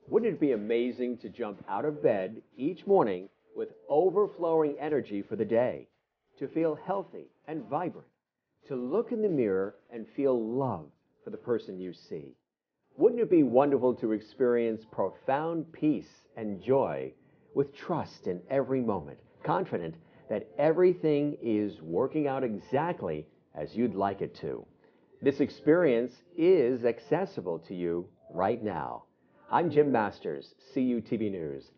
Wouldn't it be amazing to jump out of bed each morning with overflowing energy for the day, to feel healthy and vibrant, to look in the mirror and feel love for the person you see? Wouldn't it be wonderful to experience profound peace and joy with trust in every moment, confident that everything is working out exactly as you'd like it to? This experience is accessible to you right now. I'm Jim Masters, CUTV News.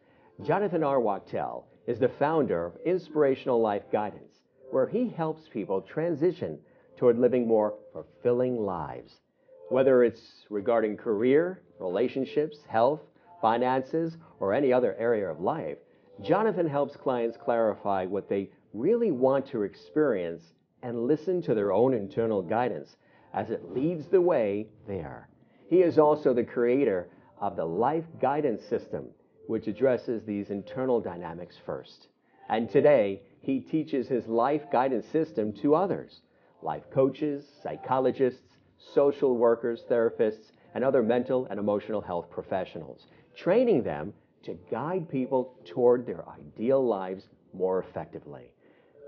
Jonathan R. Wachtel is the founder of Inspirational Life Guidance, where he helps people transition toward living more fulfilling lives. Whether it's regarding career, relationships, health, finances, or any other area of life, Jonathan helps clients clarify what they really want to experience and listen to their own internal guidance as it leads the way there. He is also the creator of the Life Guidance System, which addresses these internal dynamics first. And today, he teaches his Life Guidance System to others, life coaches, psychologists, social workers, therapists, and other mental and emotional health professionals, training them to guide people toward their ideal lives more effectively.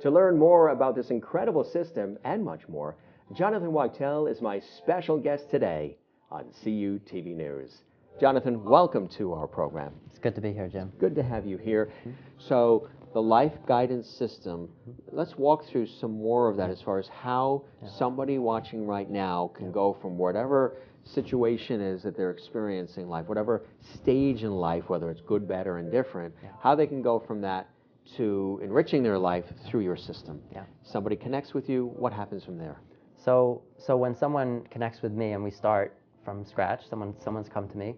To learn more about this incredible system and much more, Jonathan Wachtel is my special guest today on CUTV News. Jonathan, welcome to our program. It's good to be here, Jim. Good to have you here. So, the Life Guidance System, let's walk through some more of that as far as how somebody watching right now can go from whatever situation is that they're experiencing in life, whatever stage in life, whether it's good, bad, or indifferent, how they can go from that to enriching their life through your system. Somebody connects with you, what happens from there? So when someone connects with me and we start from scratch, someone's come to me,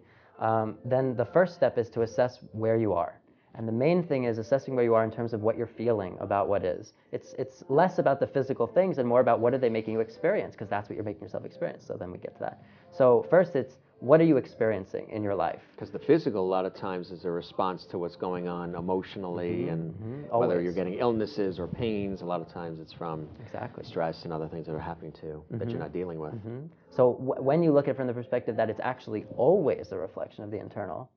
then the first step is to assess where you are. And the main thing is assessing where you are in terms of what you're feeling about what is. It's less about the physical things and more about what are they making you experience, because that's what you're making yourself experience. So then we get to that. So first it's, what are you experiencing in your life? Because the physical, a lot of times, is a response to what's going on emotionally, and whether you're getting illnesses or pains, a lot of times it's from stress and other things that are happening to you that you're not dealing with. So when you look at it from the perspective that it's actually always a reflection of the internal,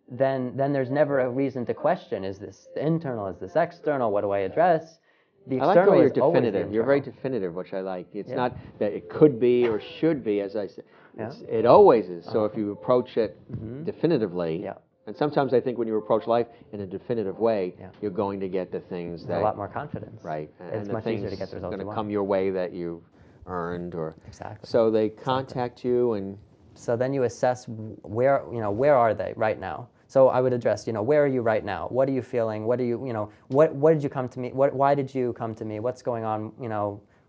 then there's never a reason to question, is this internal, is this external, what do I address? The external I like the way you're is always the definitive. You're very definitive, which I like. It's not that it could be or should be, as I said. It always is. So if you approach it definitively, and sometimes I think when you approach life in a definitive way, you're going to get the things that... a lot more confidence. Right. It's much easier to get the results going you to want. come your way that you earned. Or Exactly. So they contact you, and... So then you assess where are they right now? So I would address, where are you right now? What are you feeling? What are you, what did you come to me? Why did you come to me? What's going on?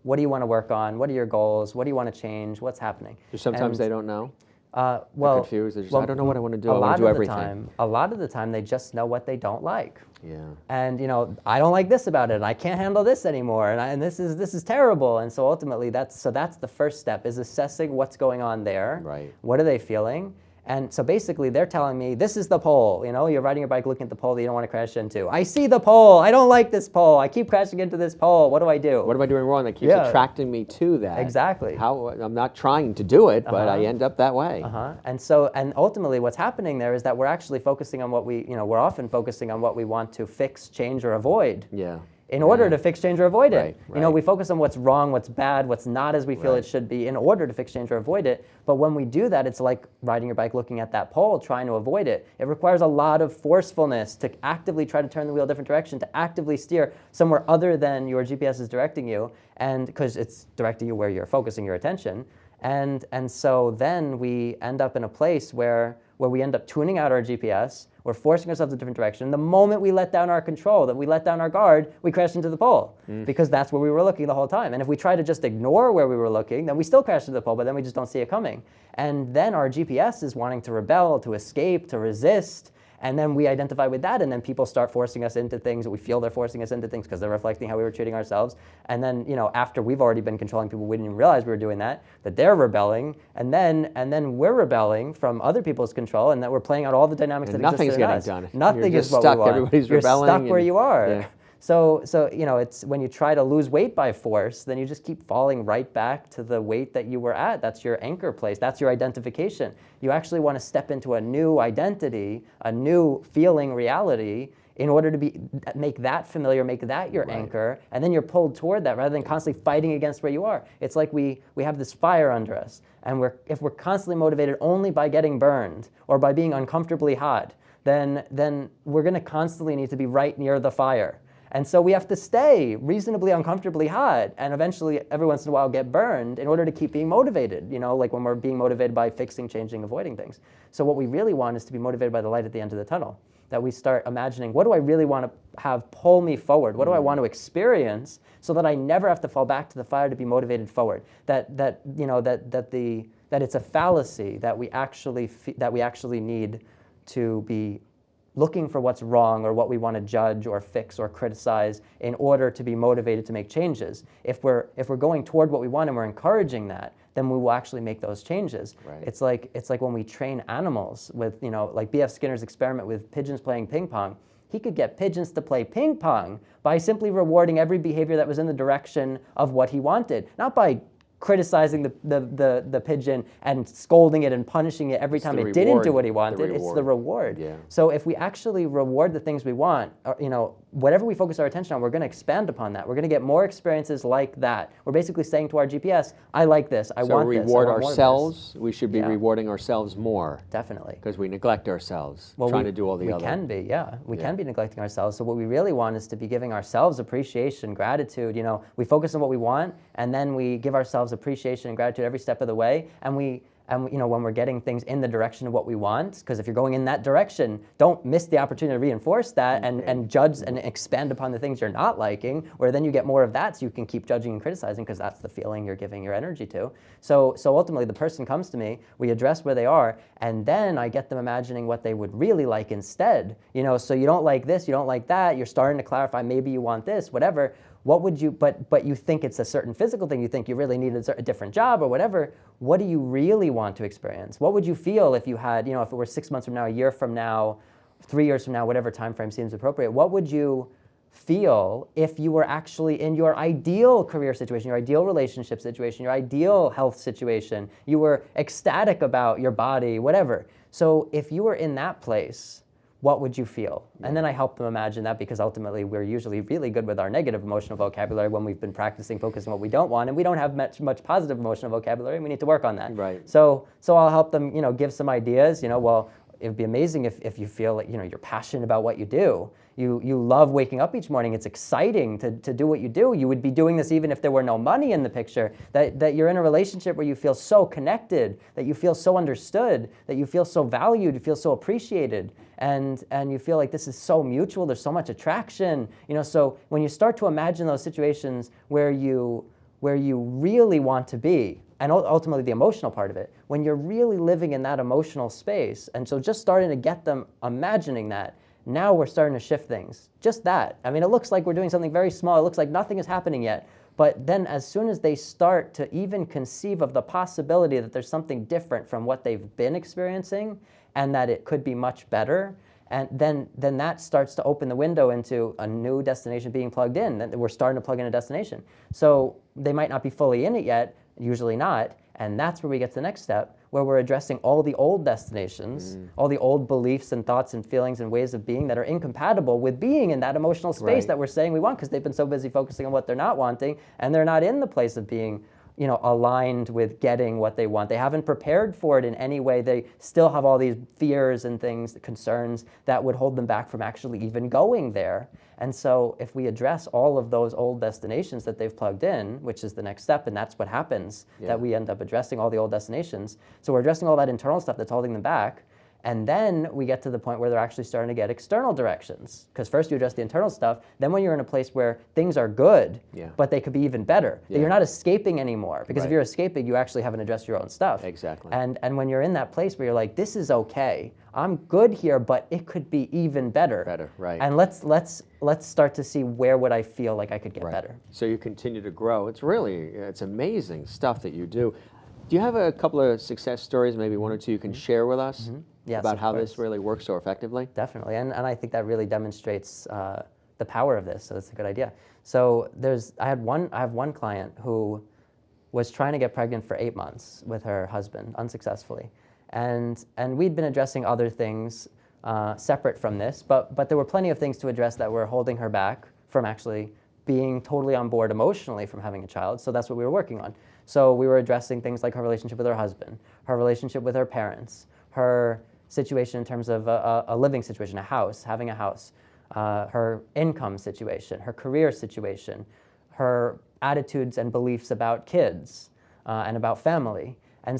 What do you want to work on? What are your goals? What do you want to change? What's happening? Sometimes they don't know. Well, they're confused. They're just, I don't know what I want to do. I want to do everything. A lot of the time, they just know what they don't like. Yeah. And I don't like this about it, and I can't handle this anymore, and this is terrible. And so ultimately, that's the first step, is assessing what's going on there. Right. What are they feeling? And so basically, they're telling me, this is the pole. You're riding your bike looking at the pole that you don't want to crash into. I see the pole. I don't like this pole. I keep crashing into this pole. What do I do? What am I doing wrong that keeps attracting me to that? Exactly. I'm not trying to do it, but I end up that way. And ultimately, what's happening there is that we're actually focusing on we're often focusing on what we want to fix, change, or avoid. Yeah. In order to fix, change, or avoid it. Right. We focus on what's wrong, what's bad, what's not as we feel it should be in order to fix, change, or avoid it. But when we do that, it's like riding your bike looking at that pole, trying to avoid it. It requires a lot of forcefulness to actively try to turn the wheel a different direction, to actively steer somewhere other than your GPS is directing you, and because it's directing you where you're focusing your attention. And so then we end up in a place where we end up tuning out our GPS, we're forcing ourselves a different direction. The moment we let down our control, that we let down our guard, we crash into the pole, because that's where we were looking the whole time. And if we try to just ignore where we were looking, then we still crash into the pole, but then we just don't see it coming. And then our GPS is wanting to rebel, to escape, to resist. And then we identify with that, and then people start forcing us into things that we feel they're forcing us into things because they're reflecting how we were treating ourselves. And then, after we've already been controlling people, we didn't even realize we were doing that they're rebelling, and then we're rebelling from other people's control, and that we're playing out all the dynamics that exist in us. Nothing's getting done. Nothing You're is what stuck. we want. Everybody's You're rebelling. Stuck where you are. Yeah. So you know, it's when you try to lose weight by force, then you just keep falling right back to the weight that you were at. That's your anchor place. That's your identification. You actually want to step into a new identity, a new feeling reality, in order to make that familiar, make that your anchor, and then you're pulled toward that rather than constantly fighting against where you are. It's like we have this fire under us, and if we're constantly motivated only by getting burned or by being uncomfortably hot, then we're going to constantly need to be right near the fire. And so we have to stay reasonably uncomfortably hot and eventually every once in a while get burned in order to keep being motivated, you know, like when we're being motivated by fixing, changing, avoiding things. So what we really want is to be motivated by the light at the end of the tunnel, that we start imagining, what do I really want to have pull me forward? What do I want to experience so that I never have to fall back to the fire to be motivated forward? That it's a fallacy that we actually need to be looking for what's wrong or what we want to judge or fix or criticize in order to be motivated to make changes. If we're going toward what we want and we're encouraging that, then we will actually make those changes. Right. It's like when we train animals with, you know, like B.F. Skinner's experiment with pigeons playing ping pong. He could get pigeons to play ping pong by simply rewarding every behavior that was in the direction of what he wanted, not by criticizing the pigeon and scolding it and punishing it every time it didn't do what he wanted. It's the reward. Yeah. So if we actually reward the things we want, you know, whatever we focus our attention on, we're going to expand upon that. We're going to get more experiences like that. We're basically saying to our GPS, I like this, I want this. So reward ourselves, we should be rewarding ourselves more. Definitely. Because we neglect ourselves, trying to do all the other. We can be, we can be neglecting ourselves. So what we really want is to be giving ourselves appreciation, gratitude. You know, we focus on what we want, and then we give ourselves appreciation and gratitude every step of the way, and you know, when we're getting things in the direction of what we want, because if you're going in that direction, don't miss the opportunity to reinforce that and judge and expand upon the things you're not liking, where then you get more of that so you can keep judging and criticizing because that's the feeling you're giving your energy to. So ultimately the person comes to me, we address where they are, and then I get them imagining what they would really like instead. You know, so you don't like this, you don't like that, you're starting to clarify maybe you want this, whatever. What would you, but you think it's a certain physical thing, you think you really need a different job or whatever. What do you really want to experience? What would you feel if you had, you know, if it were 6 months from now, a year from now, 3 years from now, whatever time frame seems appropriate, what would you feel if you were actually in your ideal career situation, your ideal relationship situation, your ideal health situation, you were ecstatic about your body, whatever. So if you were in that place, what would you feel? And then I help them imagine that, because ultimately we're usually really good with our negative emotional vocabulary when we've been practicing focusing on what we don't want, and we don't have much positive emotional vocabulary, and we need to work on that. Right. So I'll help them, you know, give some ideas. You know, well, it would be amazing if you feel like, you know, you're passionate about what you do. You love waking up each morning. It's exciting to do what you do. You would be doing this even if there were no money in the picture. That you're in a relationship where you feel so connected, that you feel so understood, that you feel so valued, you feel so appreciated, and you feel like this is so mutual. There's so much attraction. You know, so when you start to imagine those situations where you really want to be, and ultimately the emotional part of it, when you're really living in that emotional space, and so just starting to get them imagining that, now we're starting to shift things. Just that. I mean, it looks like we're doing something very small. It looks like nothing is happening yet. But then as soon as they start to even conceive of the possibility that there's something different from what they've been experiencing and that it could be much better, and then that starts to open the window into a new destination being plugged in. That we're starting to plug in a destination. So they might not be fully in it yet, usually not, and that's where we get to the next step, where we're addressing all the old destinations, all the old beliefs and thoughts and feelings and ways of being that are incompatible with being in that emotional space that we're saying we want, because they've been so busy focusing on what they're not wanting, and they're not in the place of being, you know, aligned with getting what they want. They haven't prepared for it in any way. They still have all these fears and things, concerns that would hold them back from actually even going there. And so if we address all of those old destinations that they've plugged in, which is the next step, and that's what happens, that we end up addressing all the old destinations. So we're addressing all that internal stuff that's holding them back. And then we get to the point where they're actually starting to get external directions. Because first you address the internal stuff, then when you're in a place where things are good, but they could be even better, that you're not escaping anymore. Because if you're escaping, you actually haven't addressed your own stuff. Exactly. And when you're in that place where you're like, this is okay, I'm good here, but it could be even better. Better, right. And let's start to see where would I feel like I could get better. So you continue to grow. It's amazing stuff that you do. Do you have a couple of success stories, maybe one or two you can share with us? Yes, about how this really works so effectively? Definitely, and I think that really demonstrates the power of this. So it's a good idea. So I have one client who was trying to get pregnant for 8 months with her husband unsuccessfully, and we'd been addressing other things separate from this, but there were plenty of things to address that were holding her back from actually being totally on board emotionally from having a child. So that's what we were working on. So we were addressing things like her relationship with her husband, her relationship with her parents, her situation in terms of a living situation, a house, having a house, her income situation, her career situation, her attitudes and beliefs about kids and about family, and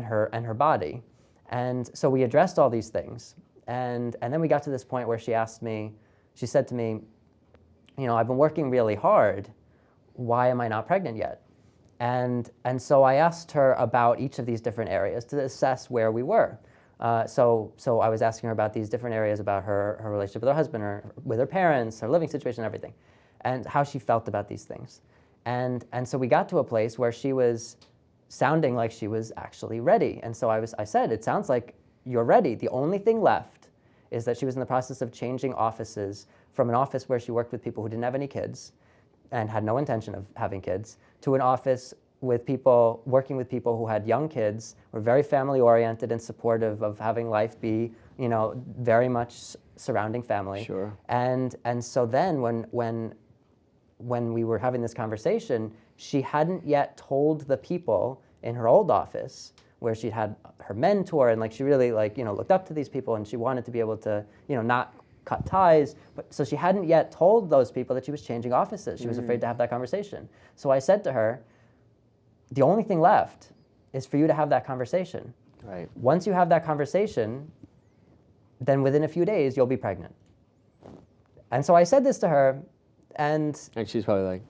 her body. And so we addressed all these things. And then we got to this point where she said to me, I've been working really hard. Why am I not pregnant yet? And so I asked her about each of these different areas to assess where we were. So I was asking her about these different areas about her relationship with her husband, with her parents, her living situation, everything, and how she felt about these things. And so we got to a place where she was sounding like she was actually ready. And so I said, it sounds like you're ready. The only thing left is that she was in the process of changing offices from an office where she worked with people who didn't have any kids and had no intention of having kids to an office with people, working with people who had young kids, were very family oriented and supportive of having life be, very much surrounding family. Sure. And so then when we were having this conversation, she hadn't yet told the people in her old office where she'd had her mentor and she really looked up to these people, and she wanted to be able to, not cut ties. But so she hadn't yet told those people that she was changing offices. She was afraid to have that conversation. So I said to her, the only thing left is for you to have that conversation. Right. Once you have that conversation, then within a few days, you'll be pregnant. And so I said this to her, and she's probably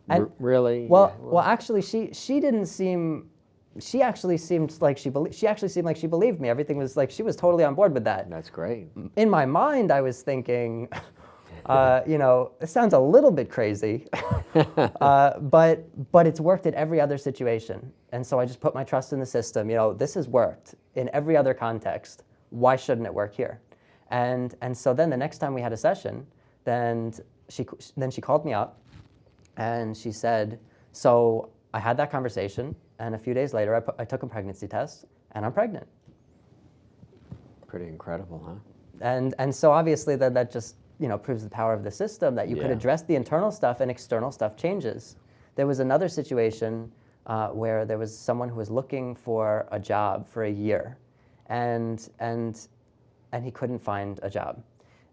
like, really? Well, actually, she didn't seem. She actually seemed like she believed me. Everything was she was totally on board with that. That's great. In my mind, I was thinking, it sounds a little bit crazy, but it's worked in every other situation. And so I just put my trust in the system. This has worked in every other context. Why shouldn't it work here? And so then the next time we had a session, then she called me up, and she said, so I had that conversation, and a few days later I took a pregnancy test, and I'm pregnant. Pretty incredible, huh? And so obviously that just proves the power of the system, that you could address the internal stuff and external stuff changes. There was another situation where there was someone who was looking for a job for a year, and he couldn't find a job,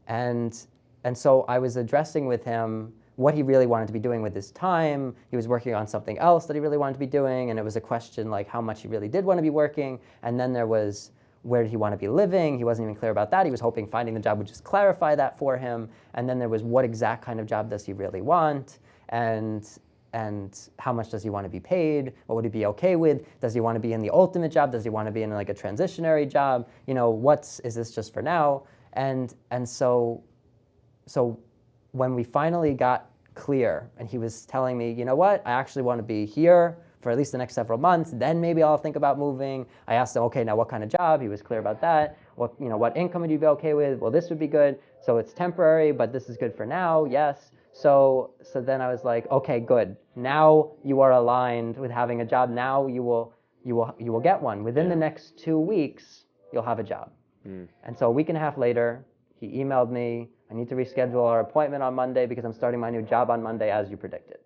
and so I was addressing with him what he really wanted to be doing with his time. He was working on something else that he really wanted to be doing, and it was a question like how much he really did want to be working. And then there was, where did he want to be living? He wasn't even clear about that. He was hoping finding the job would just clarify that for him. And then there was, what exact kind of job does he really want? And how much does he want to be paid? What would he be okay with? Does he want to be in the ultimate job? Does he want to be in a transitionary job? Is this just for now? And so when we finally got clear, and he was telling me, you know what, I actually want to be here for at least the next several months, then maybe I'll think about moving. I asked him, okay, now what kind of job? He was clear about that. What income would you be okay with? Well, this would be good. So it's temporary, but this is good for now, yes. So then I was like, okay, good. Now you are aligned with having a job. Now you will get one. Within the next 2 weeks, you'll have a job. And so a week and a half later, he emailed me, I need to reschedule our appointment on Monday because I'm starting my new job on Monday as you predicted.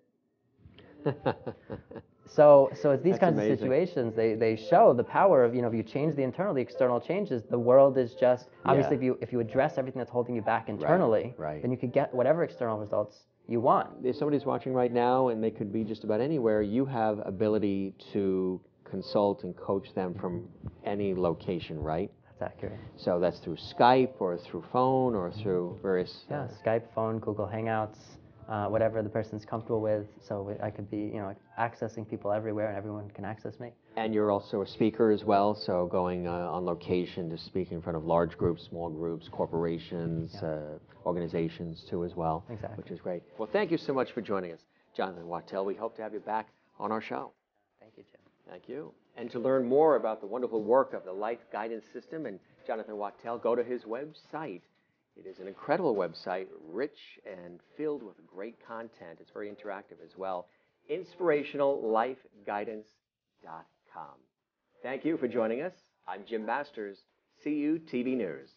So it's these That's kinds amazing. of situations, they show the power of, if you change the internal, the external changes. The world is just, obviously if you address everything that's holding you back internally, right. then you could get whatever external results you want. If somebody's watching right now, and they could be just about anywhere, you have ability to consult and coach them from any location, right? That's accurate. So that's through Skype or through phone or through various... Skype, phone, Google Hangouts, whatever the person's comfortable with. So I could be, accessing people everywhere, and everyone can access me. And you're also a speaker as well, so going on location to speak in front of large groups, small groups, corporations, organizations too as well. Exactly. Which is great. Well, thank you so much for joining us, Jonathan Wachtel. We hope to have you back on our show. Thank you, Jim. Thank you. And to learn more about the wonderful work of the Life Guidance System and Jonathan Wachtel, go to his website. It is an incredible website, rich and filled with great content. It's very interactive as well. InspirationalLifeGuidance.com. Thank you for joining us. I'm Jim Masters. See you, TV News.